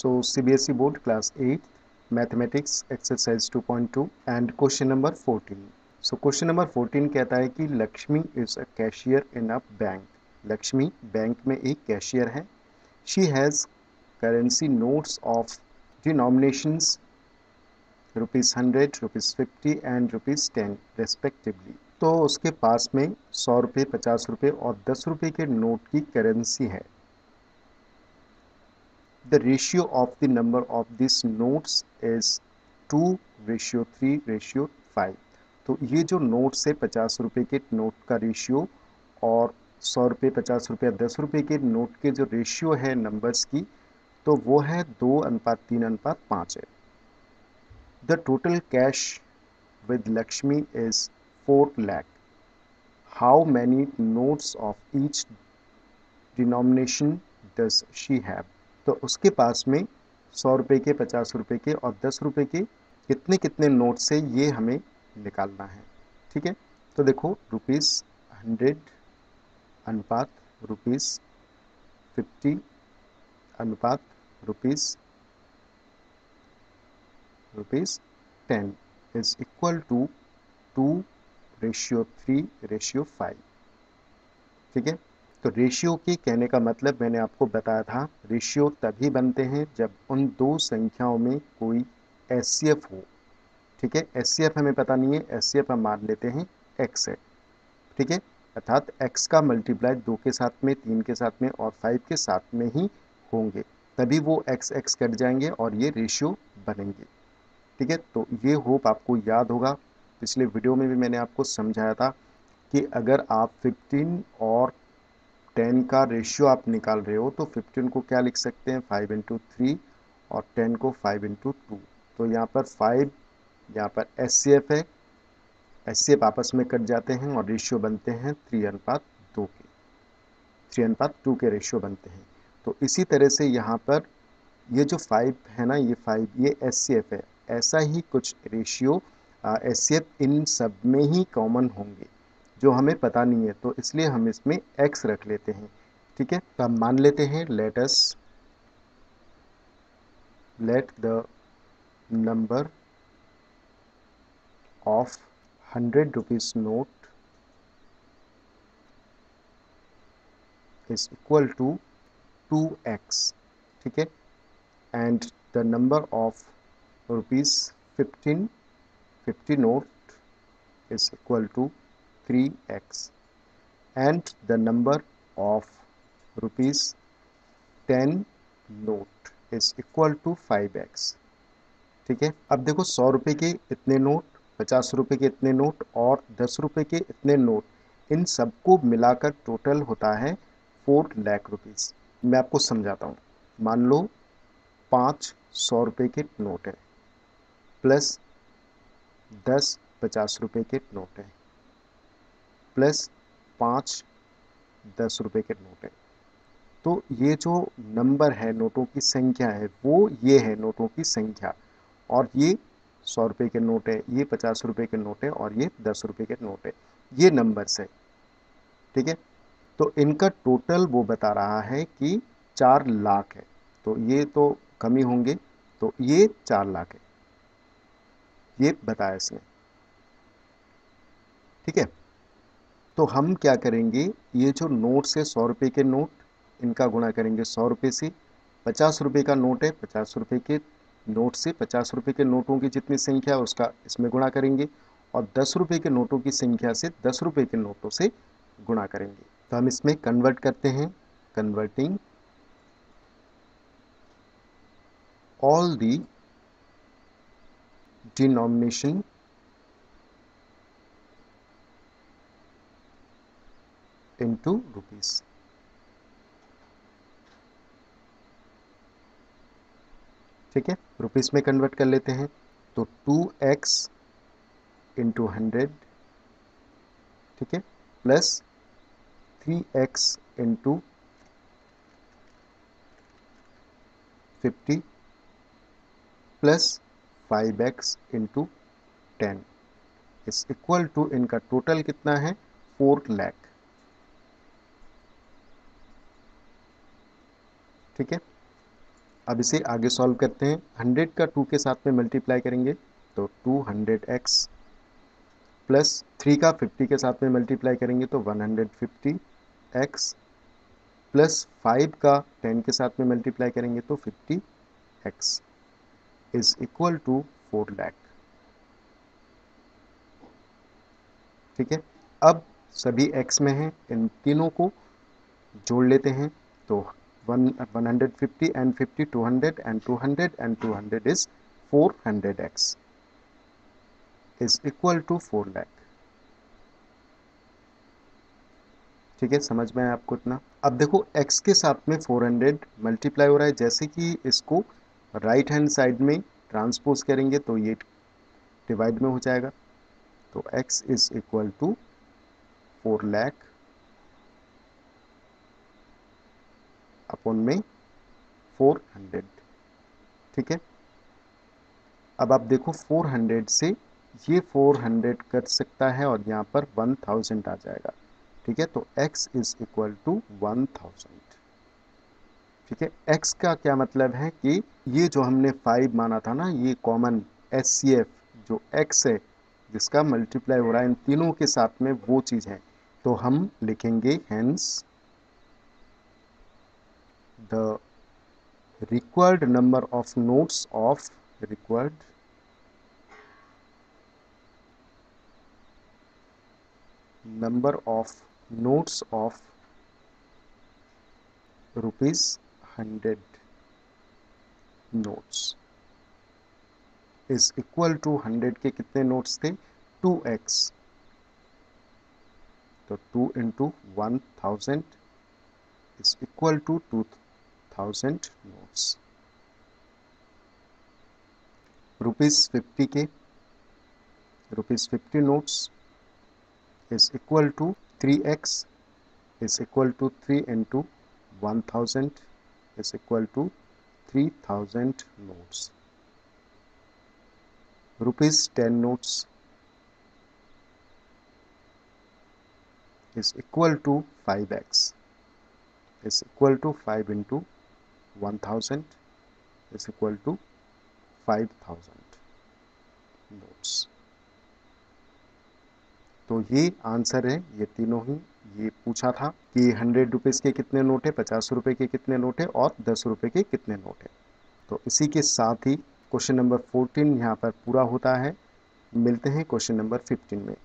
So CBSE board class 8 mathematics exercise 2.2 and question number 14. So question number 14 कहता है कि Lakshmi is a cashier in a bank. Lakshmi bank में एक cashier है. She has currency notes of denominations ₹100, ₹50 and ₹10 respectively. तो उसके पास में 100 रुपये, 50 रुपये और 10 रुपये के नोट की करेंसी है. The ratio of the number of these notes is 2:3:5. तो ये जो नोट्स है 50 रुपये के नोट का रेशियो और 100 रुपये, 50 रुपये, 10 रुपये के नोट के जो रेशियो है नंबर्स की, तो वो है 2:3:5 है. The total cash with Lakshmi is 4 lakh. How many notes of each denomination does she have? तो उसके पास में 100 रुपये के, 50 रुपये के और 10 रुपये के कितने कितने नोट से ये हमें निकालना है. ठीक है, तो देखो ₹100 अनुपात ₹50 अनुपात ₹10 इज इक्वल टू 2:3:5. ठीक है, तो रेशियो के कहने का मतलब मैंने आपको बताया था, रेशियो तभी बनते हैं जब उन दो संख्याओं में कोई एचसीएफ हो. ठीक है, एचसीएफ हमें पता नहीं है, एचसीएफ हम मान लेते हैं एक्स है. ठीक है, अर्थात एक्स का मल्टीप्लाई 2 के साथ में, 3 के साथ में और 5 के साथ में ही होंगे, तभी वो एक्स एक्स कट जाएंगे और ये रेशियो बनेंगे. ठीक है, तो ये होप आपको याद होगा. पिछले वीडियो में भी मैंने आपको समझाया था कि अगर आप 15 और 10 का रेशियो आप निकाल रहे हो तो 15 को क्या लिख सकते हैं 5/3 और 10 को 5/2. तो यहाँ पर 5 यहाँ पर एचसीएफ है, एचसीएफ आपस में कट जाते हैं और रेशियो बनते हैं 3:2 के, 3:2 के रेशियो बनते हैं. तो इसी तरह से यहाँ पर ये जो 5 है ना, ये 5 ये एचसीएफ है. ऐसा ही कुछ रेशियो एचसीएफ इन सब में ही कॉमन होंगे जो हमें पता नहीं है, तो इसलिए हम इसमें x रख लेते हैं. ठीक है, तो हम मान लेते हैं let the number of 100 rupees note is equal to 2x. ठीक है, and the number of ₹50 note is equal to 3x and the number of ₹10 note is equal to 5x. ठीक है, अब देखो 100 रुपये के इतने नोट, 50 रुपये के इतने नोट और 10 रुपये के इतने नोट, इन सबको मिलाकर टोटल होता है 4 लाख रुपीज़. मैं आपको समझाता हूँ. मान लो 5 100 रुपये के नोट है प्लस 10 50 रुपये के नोट है प्लस 5 10 रुपये के नोट है. तो ये जो नंबर है, नोटों की संख्या है, वो ये है नोटों की संख्या. और ये 100 रुपये के नोट है, ये 50 रुपये के नोट है और ये 10 रुपये के नोट है. ये नंबर्स है. ठीक है, तो इनका टोटल वो बता रहा है कि 4 लाख है. तो ये तो कमी होंगे, तो ये 4 लाख है, ये बताया इसने. ठीक है, तो हम क्या करेंगे, ये जो नोट्स है 100 रुपये के नोट, इनका गुणा करेंगे 100 रुपये से. 50 रुपये का नोट है, 50 रुपये के नोट से 50 रुपये के नोटों की जितनी संख्या है उसका इसमें गुणा करेंगे और 10 रुपये के नोटों की संख्या से 10 रुपये के नोटों से गुणा करेंगे. तो हम इसमें कन्वर्ट करते हैं, converting all the denomination into rupees. ठीक है, रुपीस में कन्वर्ट कर लेते हैं. तो 2x इंटू 100, ठीक है, plus 3x into 50 plus 5x into 10 is equal to, इनका टोटल कितना है 4 लाख. ठीक है, अब इसे आगे सॉल्व करते हैं। 100 का 2 के साथ में मल्टीप्लाई करेंगे तो 200x प्लस 3 का 50 के साथ में मल्टीप्लाई करेंगे तो 150x प्लस 5 का 10 के साथ में मल्टीप्लाई करेंगे तो 50x is equal to 4 lakh. ठीक है, अब सभी x में हैं, इन तीनों को जोड़ लेते हैं तो 150 and 50 200 and 200 and 200 is 400x is equal to 4 lakh. ठीक है, समझ में आया आपको इतना। अब देखो x के साथ में 400 मल्टीप्लाई हो रहा है, जैसे कि इसको राइट हैंड साइड में ट्रांसपोज करेंगे तो ये डिवाइड में हो जाएगा तो x is equal to 4 lakh upon में 400। ठीक है, अब आप देखो 400 से ये 400 कट सकता है और यहाँ पर 1000 आ जाएगा। ठीक है, तो x इज इक्वल टू 1000। ठीक है, x का क्या मतलब है कि ये जो हमने 5 माना था ना, ये कॉमन HCF जो x है जिसका मल्टीप्लाई हो रहा है इन तीनों के साथ में, वो चीज है। तो हम लिखेंगे hence the required number of notes of required number of notes of rupees 100 notes is equal to 100 के कितने नोट्स थे 2x, तो 2 into 1000 is equal to 2000 notes। ₹50 के ₹50 notes is equal to 3x is equal to 3 into 1000 is equal to 3000 notes। ₹10 notes is equal to 5x is equal to 5 into 1000 is equal to 5000 notes। तो ये answer है, ये तीनों ही। ये पूछा था कि 100 रुपीज़ के कितने नोट है, 50 रुपए के कितने नोट है और 10 रुपए के कितने नोट है। तो इसी के साथ ही क्वेश्चन नंबर 14 यहाँ पर पूरा होता है। मिलते हैं क्वेश्चन नंबर 15 में।